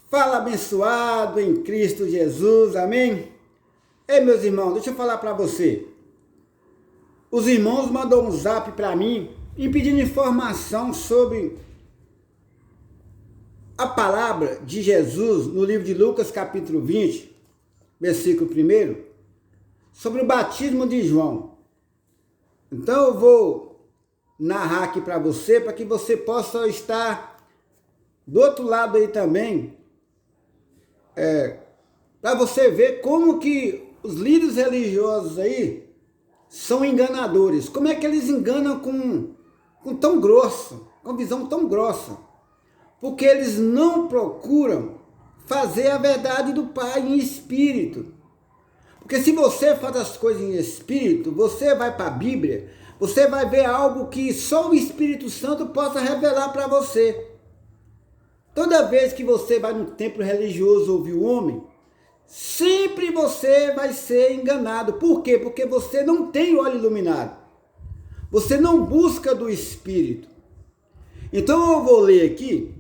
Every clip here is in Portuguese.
Fala abençoado em Cristo Jesus, amém? Ei, meus irmãos, deixa eu falar para você. Os irmãos mandou um zap para mim e pedindo informação sobre a palavra de Jesus no livro de Lucas, capítulo 20, versículo 1, sobre o batismo de João. Então eu vou narrar aqui para você, para que você possa estar do outro lado aí também, para você ver como que os líderes religiosos aí são enganadores. Como é que eles enganam com tão grosso, com visão tão grossa? Porque eles não procuram fazer a verdade do Pai em espírito. Porque se você faz as coisas em espírito, você vai para a Bíblia, você vai ver algo que só o Espírito Santo possa revelar para você. Toda vez que você vai no templo religioso ouvir o homem, sempre você vai ser enganado. Por quê? Porque você não tem o olho iluminado. Você não busca do Espírito. Então eu vou ler aqui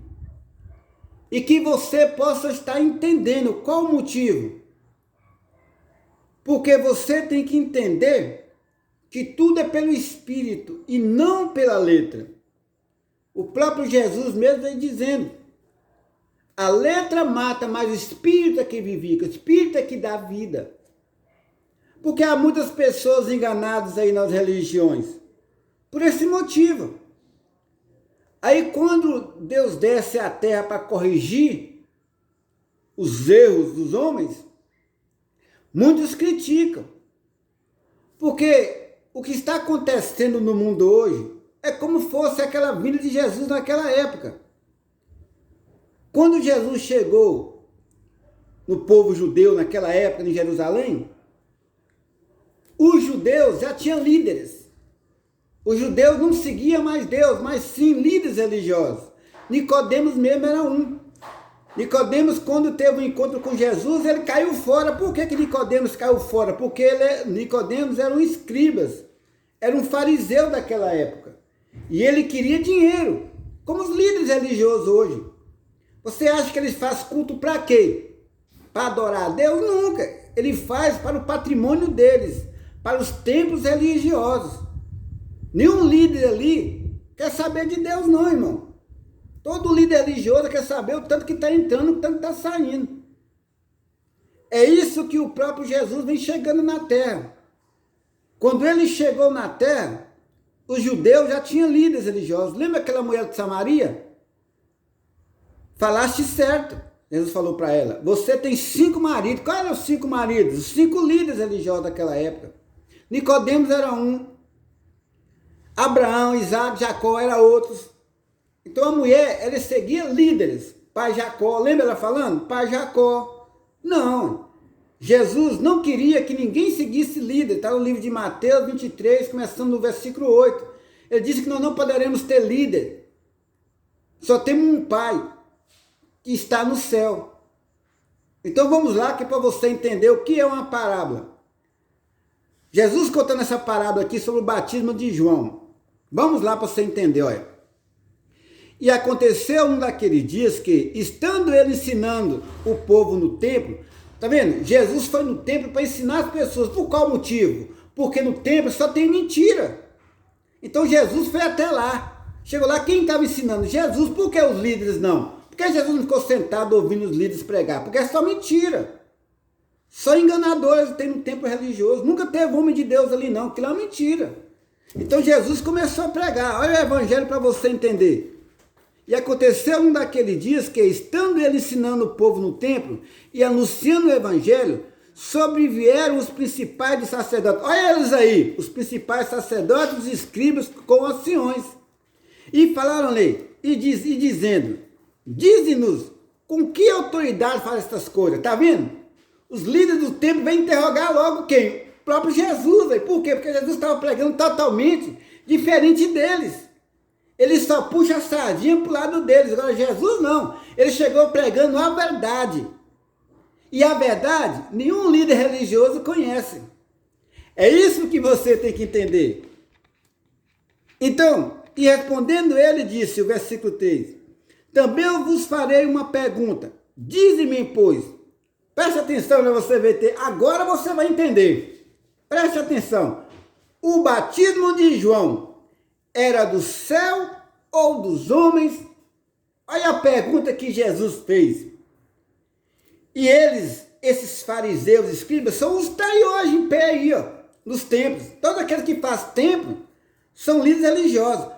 e que você possa estar entendendo qual o motivo. Porque você tem que entender que tudo é pelo Espírito e não pela letra. O próprio Jesus mesmo vem dizendo: a letra mata, mas o Espírito é que vivifica, o Espírito é que dá vida. Porque há muitas pessoas enganadas aí nas religiões, por esse motivo. Aí quando Deus desce à terra para corrigir os erros dos homens, muitos criticam. Porque o que está acontecendo no mundo hoje é como fosse aquela vinda de Jesus naquela época. Quando Jesus chegou no povo judeu naquela época em Jerusalém, os judeus já tinham líderes. Os judeus não seguiam mais Deus, mas sim líderes religiosos. Nicodemos mesmo era um. Nicodemos, quando teve um encontro com Jesus, ele caiu fora. Por que Nicodemos caiu fora? Porque Nicodemos era um escribas, era um fariseu daquela época. E ele queria dinheiro, como os líderes religiosos hoje. Você acha que eles fazem culto para quê? Para adorar a Deus? Nunca. Ele faz para o patrimônio deles, para os templos religiosos. Nenhum líder ali quer saber de Deus não, irmão. Todo líder religioso quer saber o tanto que está entrando, o tanto que está saindo. É isso que o próprio Jesus vem chegando na terra. Quando ele chegou na terra, os judeus já tinham líderes religiosos. Lembra aquela mulher de Samaria? Falaste certo. Jesus falou para ela: você tem 5 maridos. Quais eram os 5 maridos? Os 5 líderes religiosos daquela época. Nicodemos era um. Abraão, Isaac, Jacó eram outros. Então a mulher, ela seguia líderes. Pai Jacó, lembra ela falando? Pai Jacó. Não. Jesus não queria que ninguém seguisse líder. Está no livro de Mateus 23, começando no versículo 8. Ele disse que nós não poderemos ter líder. Só temos um pai que está no céu. Então vamos lá, que é para você entender o que é uma parábola. Jesus contando essa parábola aqui sobre o batismo de João. Vamos lá para você entender, olha. E aconteceu um daqueles dias que, estando ele ensinando o povo no templo, tá vendo? Jesus foi no templo para ensinar as pessoas. Por qual motivo? Porque no templo só tem mentira. Então Jesus foi até lá. Chegou lá, quem estava ensinando? Jesus. Por que os líderes não? Por que Jesus não ficou sentado ouvindo os líderes pregar? Porque é só mentira. Só enganadores tem no templo religioso. Nunca teve homem de Deus ali não, aquilo é uma mentira. Então Jesus começou a pregar. Olha o evangelho para você entender. E aconteceu um daqueles dias que, estando ele ensinando o povo no templo e anunciando o evangelho, sobrevieram os principais dos sacerdotes. Olha eles aí, os principais sacerdotes e escribas com anciões. E falaram-lhe, e dizendo: dize-nos, com que autoridade faz essas coisas? Está vendo? Os líderes do templo vêm interrogar logo quem? O próprio Jesus. Aí. Por quê? Porque Jesus estava pregando totalmente diferente deles. Ele só puxa a sardinha para o lado deles. Agora Jesus não. Ele chegou pregando a verdade. E a verdade, nenhum líder religioso conhece. É isso que você tem que entender. Então, e respondendo ele, disse, o versículo 3, também eu vos farei uma pergunta. Dize-me, pois. Preste atenção para você ver. Agora você vai entender. Preste atenção. O batismo de João era do céu ou dos homens? Olha a pergunta que Jesus fez. E eles, esses fariseus, escribas, são os que estão aí hoje em pé aí, ó, nos templos. Todos aqueles que fazem templo são líderes religiosos.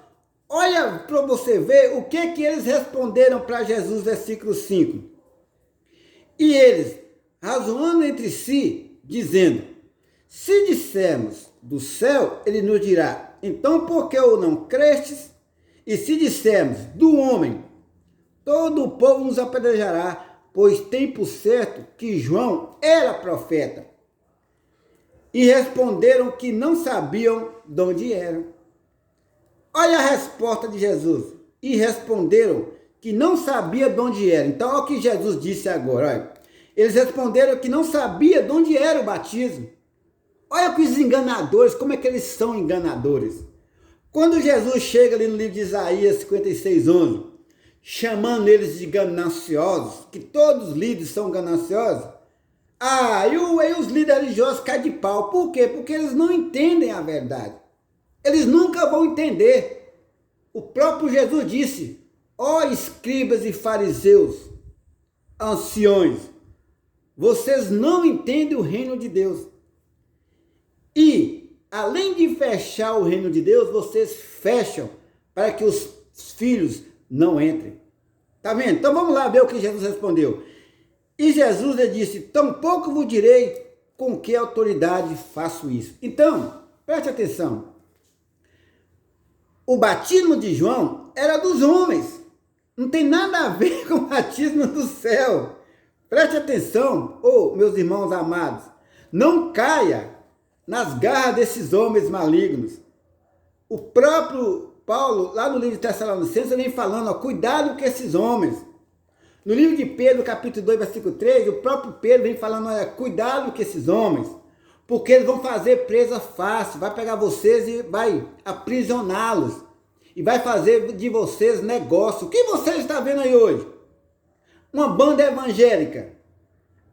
Olha para você ver o que eles responderam para Jesus, versículo 5. E eles, razoando entre si, dizendo, se dissermos do céu, ele nos dirá, então por que ou não crestes? E se dissermos do homem, todo o povo nos apedrejará, pois tem por certo que João era profeta. E responderam que não sabiam de onde eram. Olha a resposta de Jesus. E responderam que não sabia de onde era. Então, olha o que Jesus disse agora. Olha. Eles responderam que não sabia de onde era o batismo. Olha que os enganadores, como é que eles são enganadores. Quando Jesus chega ali no livro de Isaías 56:11, chamando eles de gananciosos, que todos os líderes são gananciosos, aí os líderes religiosos caem de pau. Por quê? Porque eles não entendem a verdade. Eles nunca vão entender. O próprio Jesus disse, ó escribas e fariseus, anciões, vocês não entendem o reino de Deus. E, além de fechar o reino de Deus, vocês fecham para que os filhos não entrem. Tá vendo? Então vamos lá ver o que Jesus respondeu. E Jesus lhe disse, tampouco vos direi com que autoridade faço isso. Então, preste atenção. O batismo de João era dos homens. Não tem nada a ver com o batismo do céu. Preste atenção, meus irmãos amados. Não caia nas garras desses homens malignos. O próprio Paulo, lá no livro de Tessalonicenses, vem falando, ó, cuidado com esses homens. No livro de Pedro, capítulo 2, versículo 3, o próprio Pedro vem falando, olha, cuidado com esses homens, porque eles vão fazer presa fácil, vai pegar vocês e vai aprisioná-los, e vai fazer de vocês negócio. O que você está vendo aí hoje? Uma banda evangélica.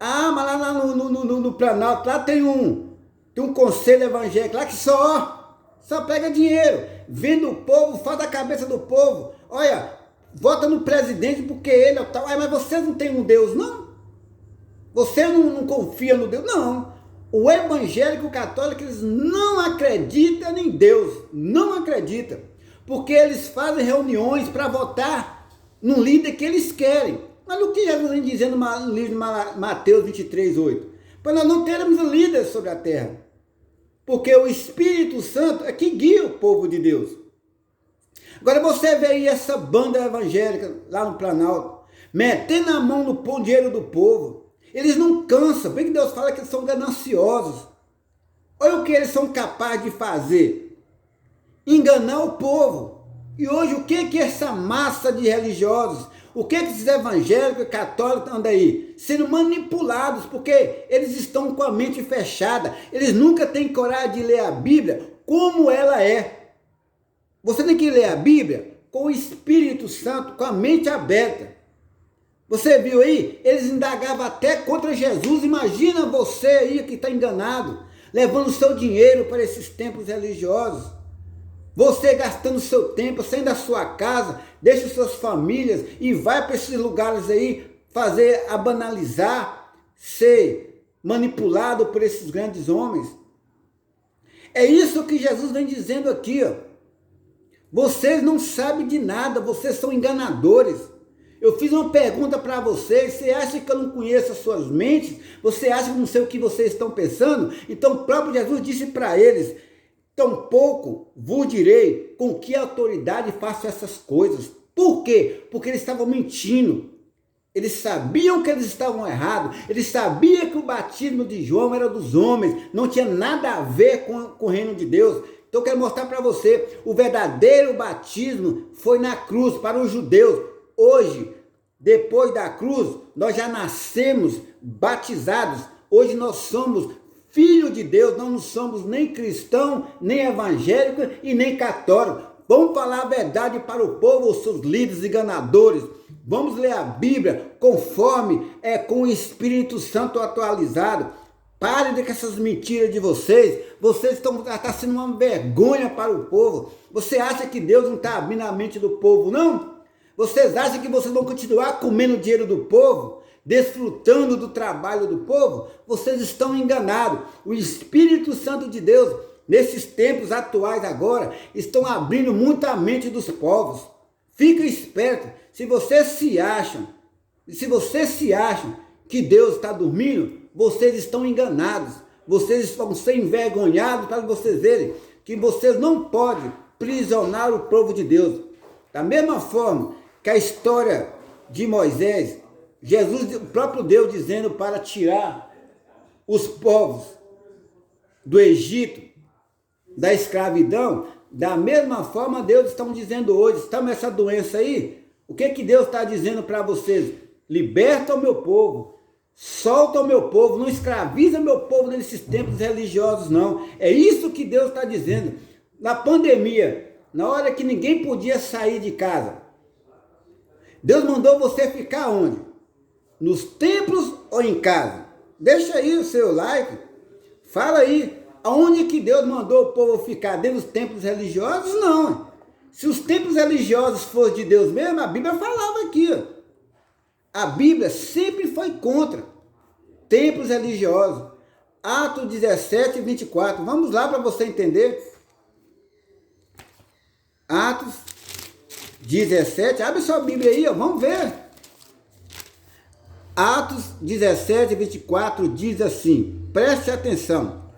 Ah, mas lá no Planalto, lá tem um conselho evangélico, lá que só pega dinheiro, vende o povo, faz a cabeça do povo. Olha, vota no presidente porque ele é o tal. Mas vocês não têm um Deus, não? Você não confia no Deus? Não. O evangélico católico, eles não acreditam em Deus. Não acreditam. Porque eles fazem reuniões para votar no líder que eles querem. Mas o que Jesus vem dizendo no livro de Mateus 23:8? Pois nós não teremos líderes sobre a terra. Porque o Espírito Santo é que guia o povo de Deus. Agora você vê aí essa banda evangélica lá no Planalto, metendo a mão no dinheiro do povo. Eles não cansam, bem que Deus fala que eles são gananciosos. Olha o que eles são capazes de fazer. Enganar o povo. E hoje o que essa massa de religiosos, o que esses evangélicos e católicos andam aí? Sendo manipulados, porque eles estão com a mente fechada. Eles nunca têm coragem de ler a Bíblia como ela é. Você tem que ler a Bíblia com o Espírito Santo, com a mente aberta. Você viu aí? Eles indagavam até contra Jesus. Imagina você aí que está enganado, levando seu dinheiro para esses templos religiosos. Você gastando seu tempo, saindo da sua casa, deixa suas famílias e vai para esses lugares aí, banalizar, ser manipulado por esses grandes homens. É isso que Jesus vem dizendo aqui, ó. Vocês não sabem de nada, vocês são enganadores. Eu fiz uma pergunta para vocês, você acha que eu não conheço as suas mentes? Você acha que eu não sei o que vocês estão pensando? Então o próprio Jesus disse para eles, tampouco vos direi com que autoridade faço essas coisas. Por quê? Porque eles estavam mentindo. Eles sabiam que eles estavam errados. Eles sabiam que o batismo de João era dos homens. Não tinha nada a ver com o reino de Deus. Então eu quero mostrar para você, o verdadeiro batismo foi na cruz para os judeus. Hoje, depois da cruz, nós já nascemos batizados. Hoje nós somos filhos de Deus, nós não somos nem cristão, nem evangélico e nem católico. Vamos falar a verdade para o povo, os seus líderes enganadores. Vamos ler a Bíblia conforme com o Espírito Santo atualizado. Parem com essas mentiras de vocês. Vocês estão sendo uma vergonha para o povo. Você acha que Deus não está abrindo a mente do povo, não? Vocês acham que vocês vão continuar comendo o dinheiro do povo? Desfrutando do trabalho do povo? Vocês estão enganados. O Espírito Santo de Deus, nesses tempos atuais agora, estão abrindo muita mente dos povos. Fica esperto. Se vocês se acham que Deus está dormindo, vocês estão enganados. Vocês vão ser envergonhados para vocês verem que vocês não podem prisionar o povo de Deus. Da mesma forma que a história de Moisés, Jesus, o próprio Deus dizendo para tirar os povos do Egito, da escravidão, da mesma forma Deus está dizendo hoje, estamos essa doença aí, o que Deus está dizendo para vocês? Liberta o meu povo, solta o meu povo, não escraviza meu povo nesses tempos religiosos não, é isso que Deus está dizendo. Na pandemia, na hora que ninguém podia sair de casa, Deus mandou você ficar onde? Nos templos ou em casa? Deixa aí o seu like, fala aí, aonde que Deus mandou o povo ficar? Dentro dos templos religiosos? Não. Se os templos religiosos fossem de Deus mesmo, a Bíblia falava aqui. A Bíblia sempre foi contra templos religiosos. Atos 17 e 24. Vamos lá para você entender. Atos 17. Abre sua Bíblia aí, ó, vamos ver. Atos 17 e 24 diz assim. Preste atenção.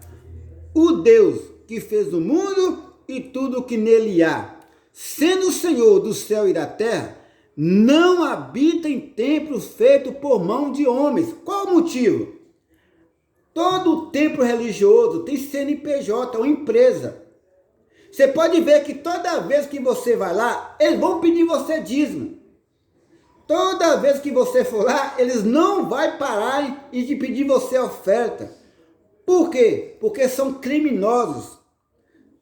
O Deus que fez o mundo e tudo o que nele há, sendo o Senhor do céu e da terra, não habita em templos feitos por mão de homens. Qual o motivo? Todo templo religioso tem CNPJ, uma empresa. Você pode ver que toda vez que você vai lá, eles vão pedir você dízimo. Toda vez que você for lá, eles não vão parar e te pedir você oferta. Por quê? Porque são criminosos,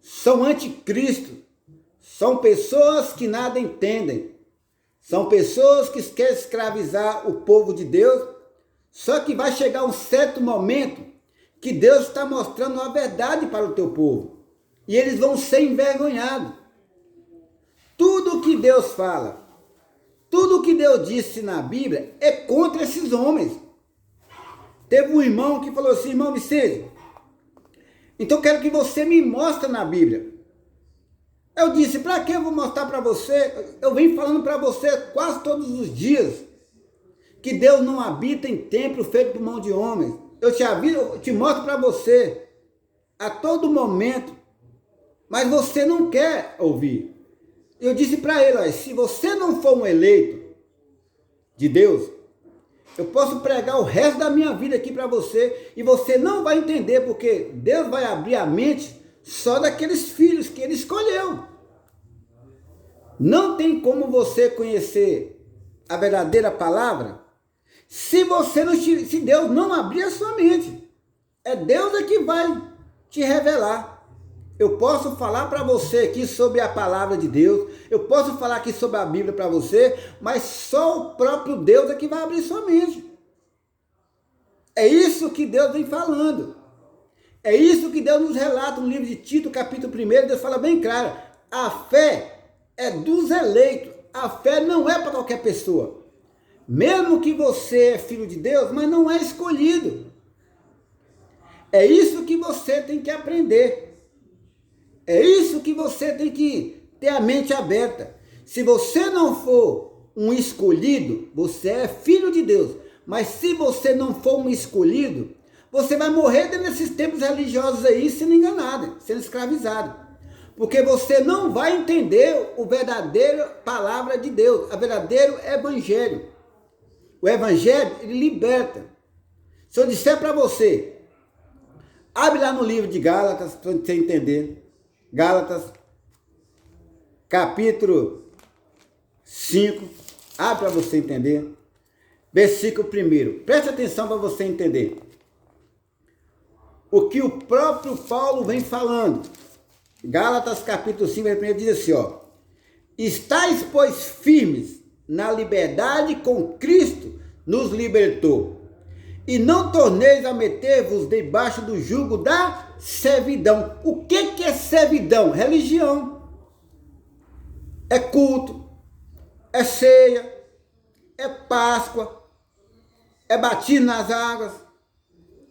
são anticristo, são pessoas que nada entendem, são pessoas que querem escravizar o povo de Deus, só que vai chegar um certo momento que Deus está mostrando a verdade para o teu povo, e eles vão ser envergonhados. Tudo que Deus fala, tudo que Deus disse na Bíblia é contra esses homens. Teve um irmão que falou assim, irmão Vicente, então quero que você me mostre na Bíblia. Eu disse, para que eu vou mostrar para você? Eu venho falando para você quase todos os dias que Deus não habita em templo feito por mão de homens. Eu te mostro para você a todo momento, mas você não quer ouvir. Eu disse para ele, ó, se você não for um eleito de Deus, eu posso pregar o resto da minha vida aqui para você e você não vai entender, porque Deus vai abrir a mente só daqueles filhos que Ele escolheu. Não tem como você conhecer a verdadeira palavra se Deus não abrir a sua mente. É Deus que vai te revelar. Eu posso falar para você aqui sobre a palavra de Deus, eu posso falar aqui sobre a Bíblia para você, mas só o próprio Deus é que vai abrir sua mente. É isso que Deus vem falando. É isso que Deus nos relata no livro de Tito, capítulo 1, Deus fala bem claro, a fé é dos eleitos, a fé não é para qualquer pessoa. Mesmo que você é filho de Deus, mas não é escolhido. É isso que você tem que aprender. É isso que você tem que ter a mente aberta. Se você não for um escolhido, você é filho de Deus. Mas se você não for um escolhido, você vai morrer nesses tempos religiosos aí sendo enganado, sendo escravizado. Porque você não vai entender o verdadeiro palavra de Deus, o verdadeiro evangelho. O evangelho, ele liberta. Se eu disser para você, abre lá no livro de Gálatas, para você entender. Gálatas, capítulo 5, abre para você entender. Versículo 1. Preste atenção para você entender. O que o próprio Paulo vem falando. Gálatas capítulo 5, versículo 1 diz assim, ó. Estais, pois, firmes na liberdade com Cristo nos libertou. E não torneis a meter-vos debaixo do jugo da servidão. O que é servidão? Religião. É culto, é ceia, é Páscoa, é batismo nas águas,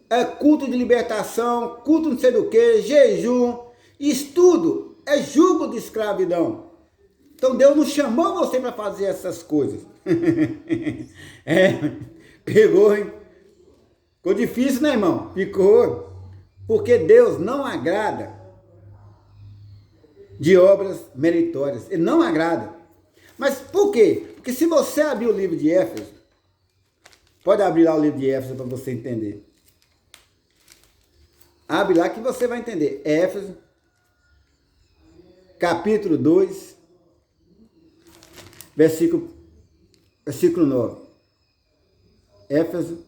é culto de libertação, culto não sei do que, jejum. Isso tudo é jugo de escravidão. Então Deus não chamou você para fazer essas coisas. Pegou, hein? Ficou difícil, né, irmão? Ficou. Porque Deus não agrada de obras meritórias. Ele não agrada. Mas por quê? Porque se você abrir o livro de Éfeso, pode abrir lá o livro de Éfeso para você entender. Abre lá que você vai entender. Éfeso, capítulo 2, versículo 9. Éfeso,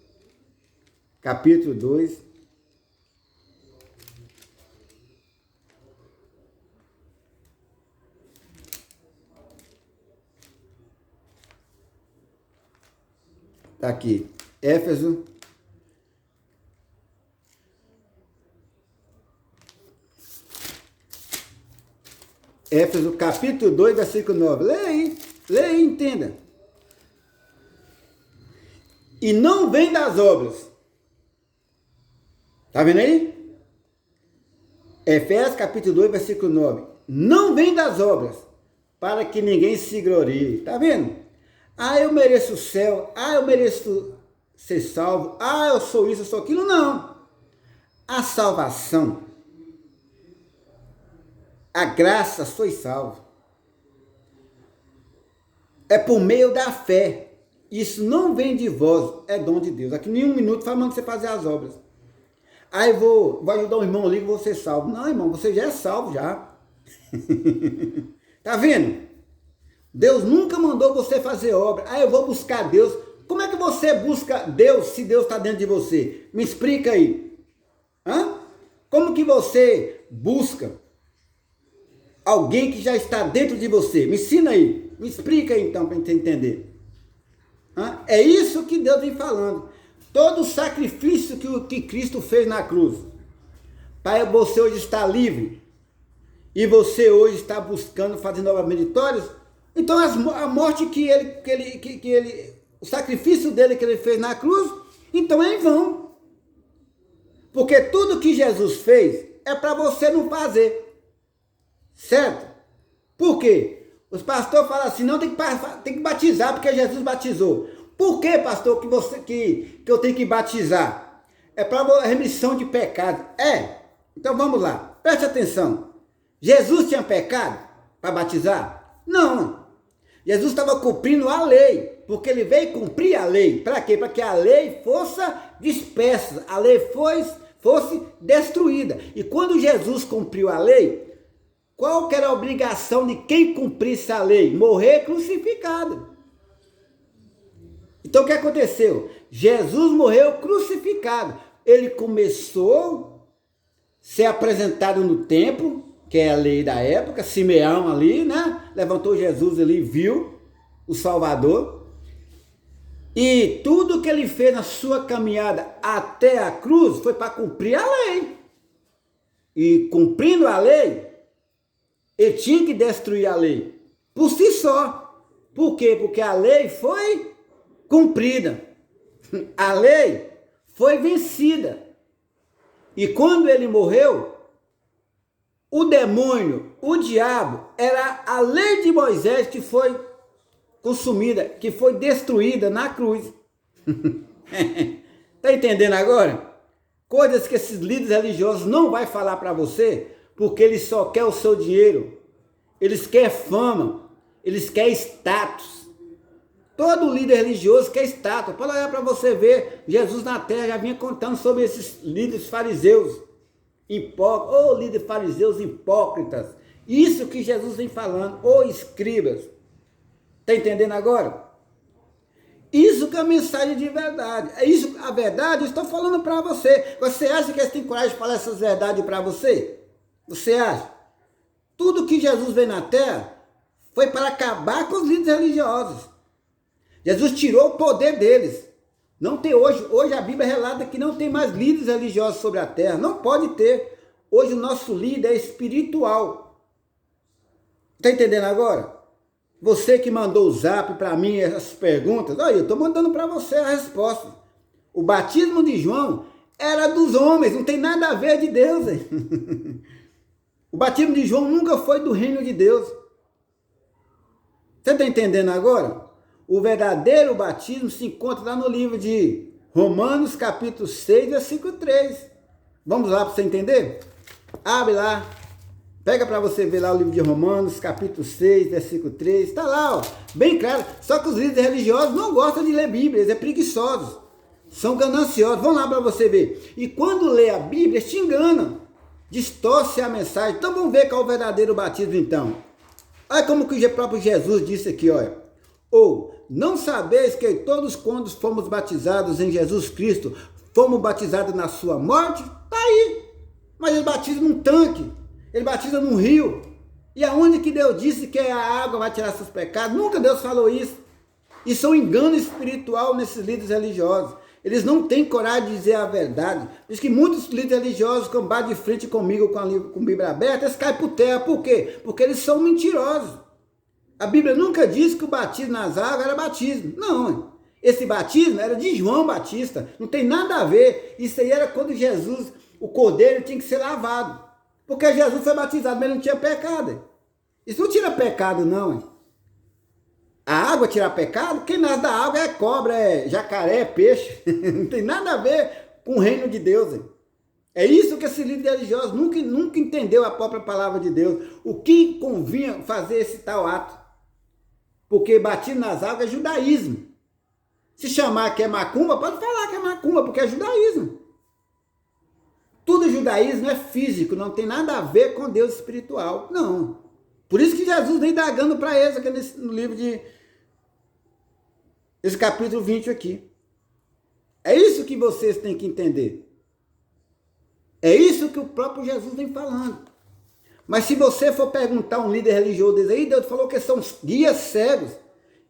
capítulo 2. Está aqui. Éfeso. Éfeso, capítulo 2, versículo 9. Lê aí, entenda. E não vem das obras. Tá vendo aí? Efésios, capítulo 2, versículo 9. Não vem das obras, para que ninguém se glorie. Tá vendo? Ah, eu mereço o céu. Ah, eu mereço ser salvo. Ah, eu sou isso, eu sou aquilo. Não. A salvação, a graça, sois salvo. É por meio da fé. Isso não vem de vós, é dom de Deus. Aqui em um minuto falando você fazer as obras. Aí vou ajudar um irmão ali que vou ser salvo. Não, irmão, você já é salvo já. Tá vendo? Deus nunca mandou você fazer obra. Ah, eu vou buscar Deus. Como é que você busca Deus se Deus está dentro de você? Me explica aí. Como que você busca alguém que já está dentro de você? Me ensina aí. Me explica aí então para a gente entender. É isso que Deus vem falando. Todo o sacrifício que Cristo fez na cruz. Para você hoje estar livre. E você hoje está buscando fazer obras meritórias. Então a morte o sacrifício dele que ele fez na cruz, então é em vão. Porque tudo que Jesus fez é para você não fazer. Certo? Por quê? Os pastores falam assim, não, tem que batizar, porque Jesus batizou. Por que, pastor, que eu tenho que batizar? É para remissão de pecado. Então vamos lá, preste atenção. Jesus tinha pecado para batizar? Não. Jesus estava cumprindo a lei, porque ele veio cumprir a lei. Para quê? Para que a lei fosse dispersa, a lei fosse destruída. E quando Jesus cumpriu a lei, qual que era a obrigação de quem cumprisse a lei? Morrer crucificado. Então o que aconteceu? Jesus morreu crucificado. Ele começou a ser apresentado no templo, que é a lei da época. Simeão ali, né? Levantou Jesus ali, viu o Salvador. E tudo que ele fez na sua caminhada até a cruz foi para cumprir a lei. E cumprindo a lei, ele tinha que destruir a lei, por si só. Por quê? Porque a lei foi cumprida. A lei foi vencida. E quando ele morreu, o demônio, o diabo, era a lei de Moisés que foi consumida, que foi destruída na cruz. Tá entendendo agora? Coisas que esses líderes religiosos não vão falar para você, porque eles só querem o seu dinheiro, eles querem fama, eles querem status. Todo líder religioso quer status. Pode olhar para você ver, Jesus na terra já vinha contando sobre esses líderes fariseus, hipócritas, líderes fariseus hipócritas. Isso que Jesus vem falando, escribas. Está entendendo agora? Isso que é a mensagem de verdade. É isso, a verdade, eu estou falando para você. Você acha que eles têm coragem de falar essas verdades para você? Você acha? Tudo que Jesus veio na terra foi para acabar com os líderes religiosos. Jesus tirou o poder deles. Não tem hoje a Bíblia relata que não tem mais líderes religiosos sobre a terra. Não pode ter. Hoje o nosso líder é espiritual. Está entendendo agora? Você que mandou o zap para mim essas perguntas, olha, eu estou mandando para você a resposta. O batismo de João era dos homens, não tem nada a ver de Deus. O batismo de João nunca foi do reino de Deus. Você está entendendo agora? O verdadeiro batismo se encontra lá no livro de Romanos, capítulo 6, versículo 3. Vamos lá para você entender? Abre lá. Pega para você ver lá o livro de Romanos, capítulo 6, versículo 3. Está lá, ó, bem claro. Só que os líderes religiosos não gostam de ler Bíblia, eles são preguiçosos. São gananciosos. Vamos lá para você ver. E quando lê a Bíblia, eles te enganam. Distorce a mensagem. Então vamos ver qual é o verdadeiro batismo então. Olha como que o próprio Jesus disse aqui, olha. Ou, não sabeis que todos quando fomos batizados em Jesus Cristo, fomos batizados na sua morte? Está aí. Mas ele batiza num tanque. Ele batiza num rio. E aonde que Deus disse que a água vai tirar seus pecados? Nunca Deus falou isso. Isso é um engano espiritual nesses líderes religiosos. Eles não têm coragem de dizer a verdade. Diz que muitos líderes religiosos, quando batem de frente comigo com a Bíblia aberta, eles caem por terra. Por quê? Porque eles são mentirosos. A Bíblia nunca diz que o batismo nas águas era batismo. Não. Esse batismo era de João Batista. Não tem nada a ver. Isso aí era quando Jesus, o cordeiro, tinha que ser lavado. Porque Jesus foi batizado, mas não tinha pecado. Isso não tira pecado, não. A água tira pecado? Quem nasce da água é cobra, é jacaré, é peixe. Não tem nada a ver com o reino de Deus. É isso que esse líder religioso nunca entendeu a própria palavra de Deus. O que convinha fazer esse tal ato? Porque batismo nas águas é judaísmo. Se chamar que é macumba, pode falar que é macumba, porque é judaísmo. Tudo judaísmo é físico, não tem nada a ver com Deus espiritual. Não. Por isso que Jesus vem indagando para eles aqui no livro de... Esse capítulo 20 aqui. É isso que vocês têm que entender. É isso que o próprio Jesus vem falando. Mas se você for perguntar a um líder religioso desse aí, Deus falou que são guias cegos.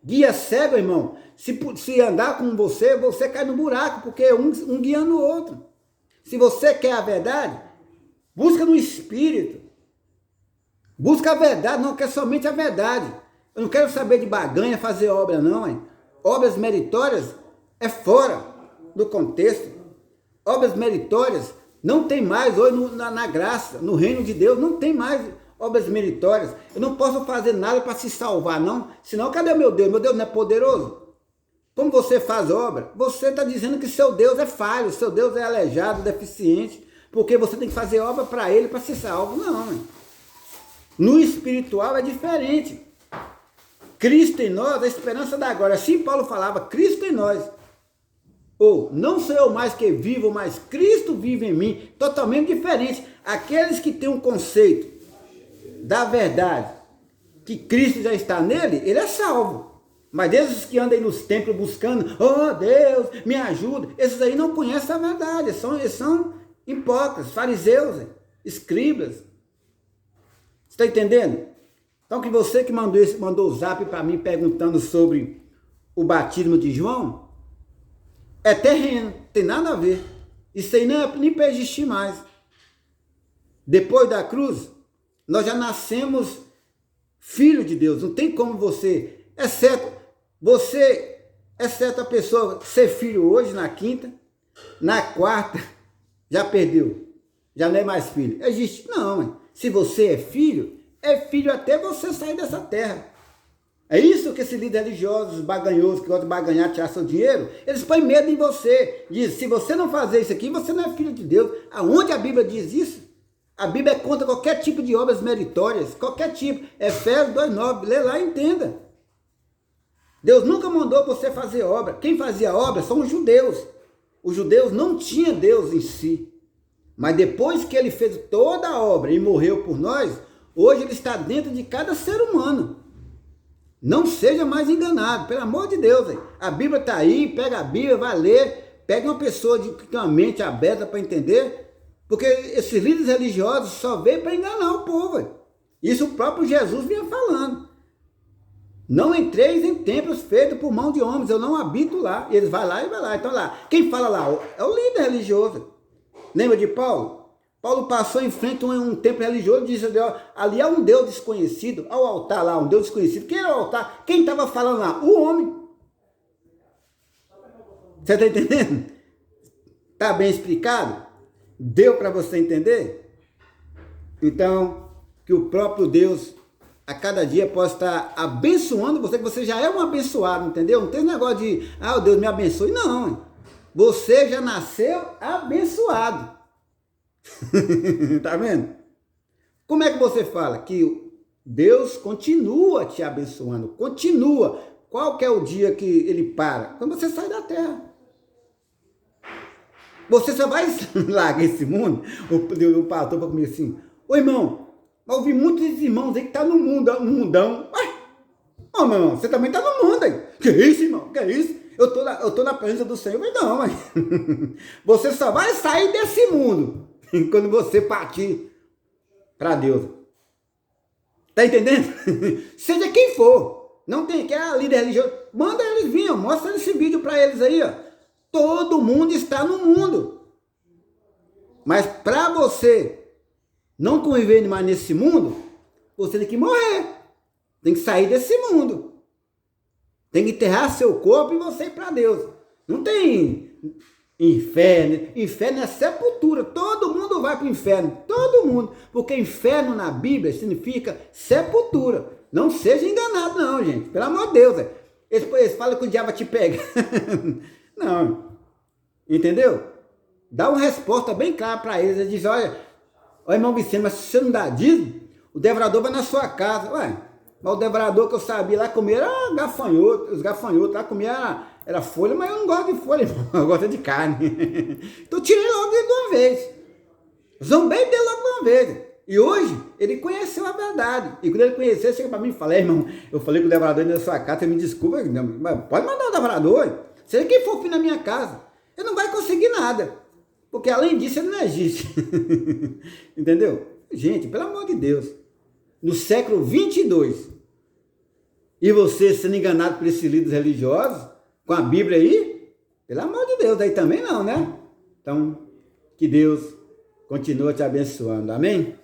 Guia cego, irmão, se andar com você, você cai no buraco, porque é um guiando o outro. Se você quer a verdade, busca no Espírito. Busca a verdade, não quer somente a verdade. Eu não quero saber de baganha, fazer obra, não. Hein? Obras meritórias é fora do contexto. Obras meritórias não tem mais hoje na graça, no reino de Deus, não tem mais obras meritórias. Eu não posso fazer nada para se salvar, não. Senão, cadê meu Deus? Meu Deus não é poderoso? Como você faz obra? Você está dizendo que seu Deus é falho, seu Deus é aleijado, deficiente, porque você tem que fazer obra para ele para ser salvo. Não, hein? No espiritual é diferente. Cristo em nós, a esperança da glória. Assim Paulo falava, Cristo em nós. Ou, não sou eu mais que vivo, mas Cristo vive em mim. Totalmente diferente. Aqueles que têm um conceito da verdade, que Cristo já está nele, ele é salvo. Mas esses que andam aí nos templos buscando, oh Deus, me ajuda. Esses aí não conhecem a verdade. Eles são hipócritas, fariseus, escribas. Você está entendendo? Então, que você que mandou o zap para mim perguntando sobre o batismo de João, é terreno, tem nada a ver. Isso aí não é nem para existir mais. Depois da cruz, nós já nascemos filho de Deus. Não tem como você, exceto a pessoa ser filho hoje, na quinta, na quarta, já perdeu. Já não é mais filho. Existe? Não. Se você é filho até você sair dessa terra. É isso que esses líderes religiosos, baganhosos, que gostam de baganhar, tirar seu dinheiro, eles põem medo em você. Diz, se você não fazer isso aqui, você não é filho de Deus. Aonde a Bíblia diz isso? A Bíblia é contra qualquer tipo de obras meritórias, qualquer tipo. Efésios 2,9, lê lá e entenda. Deus nunca mandou você fazer obra. Quem fazia obra são os judeus. Os judeus não tinham Deus em si. Mas depois que ele fez toda a obra e morreu por nós, hoje ele está dentro de cada ser humano. Não seja mais enganado, pelo amor de Deus. Véio. A Bíblia está aí, pega a Bíblia, vai ler, pega uma pessoa que tem uma mente aberta para entender, porque esses líderes religiosos só veio para enganar o povo. Véio. Isso o próprio Jesus vinha falando. Não entreis em templos feitos por mão de homens, eu não habito lá. Eles vão lá e vai lá. Então lá, quem fala lá é o líder religioso. Lembra de Paulo? Paulo passou em frente a um templo religioso e disse, ali há um Deus desconhecido, ao altar lá, um Deus desconhecido. Quem era o altar? Quem estava falando lá? O homem. Você está entendendo? Está bem explicado? Deu para você entender? Então, que o próprio Deus, a cada dia, possa estar abençoando você, que você já é um abençoado, entendeu? Não tem negócio de, o Deus me abençoe. Não, você já nasceu abençoado. Tá vendo? Como é que você fala? Que Deus continua te abençoando, continua. Qual que é o dia que ele para? Quando você sai da terra. Você só vai largar esse mundo? O pastor para comigo assim, ô irmão, eu ouvi muitos irmãos aí que tá no mundo, no mundão. Ô meu irmão, você também tá no mundo aí. Que isso, irmão? Que isso? Eu tô na presença do Senhor, mas não, mas você só vai sair desse mundo quando você partir para Deus. Tá entendendo? Seja quem for. Não tem que líder religioso. Manda eles vir, mostra esse vídeo para eles aí, ó. Todo mundo está no mundo. Mas para você não conviver mais nesse mundo, você tem que morrer. Tem que sair desse mundo. Tem que enterrar seu corpo e você ir para Deus. Não tem inferno. Inferno é sepultura. Todo mundo vai para o inferno. Todo mundo. Porque inferno na Bíblia significa sepultura. Não seja enganado não, gente. Pelo amor de Deus. Eles falam que o diabo vai te pegar. Não. Entendeu? Dá uma resposta bem clara para eles. Eles dizem, olha, irmão Vicente, mas se você não dá dízimo, o devorador vai na sua casa. Ué, mas o devorador que eu sabia lá comer era gafanhoto. Os gafanhotos lá comiam era folha, mas eu não gosto de folha, irmão. Eu gosto de carne. Então tirei logo ele de uma vez. Zombei dele logo de uma vez. E hoje, ele conheceu a verdade. E quando ele conheceu, chega para mim e fala, irmão, eu falei com o devorador na sua casa, você me desculpa, mas pode mandar o devorador. Seja quem for vir na minha casa, ele não vai conseguir nada. Porque além disso, ele não existe. Entendeu? Gente, pelo amor de Deus. No século 22, e você sendo enganado por esses líderes religiosos, com a Bíblia aí, pelo amor de Deus, aí também não, né? Então, que Deus continue te abençoando. Amém?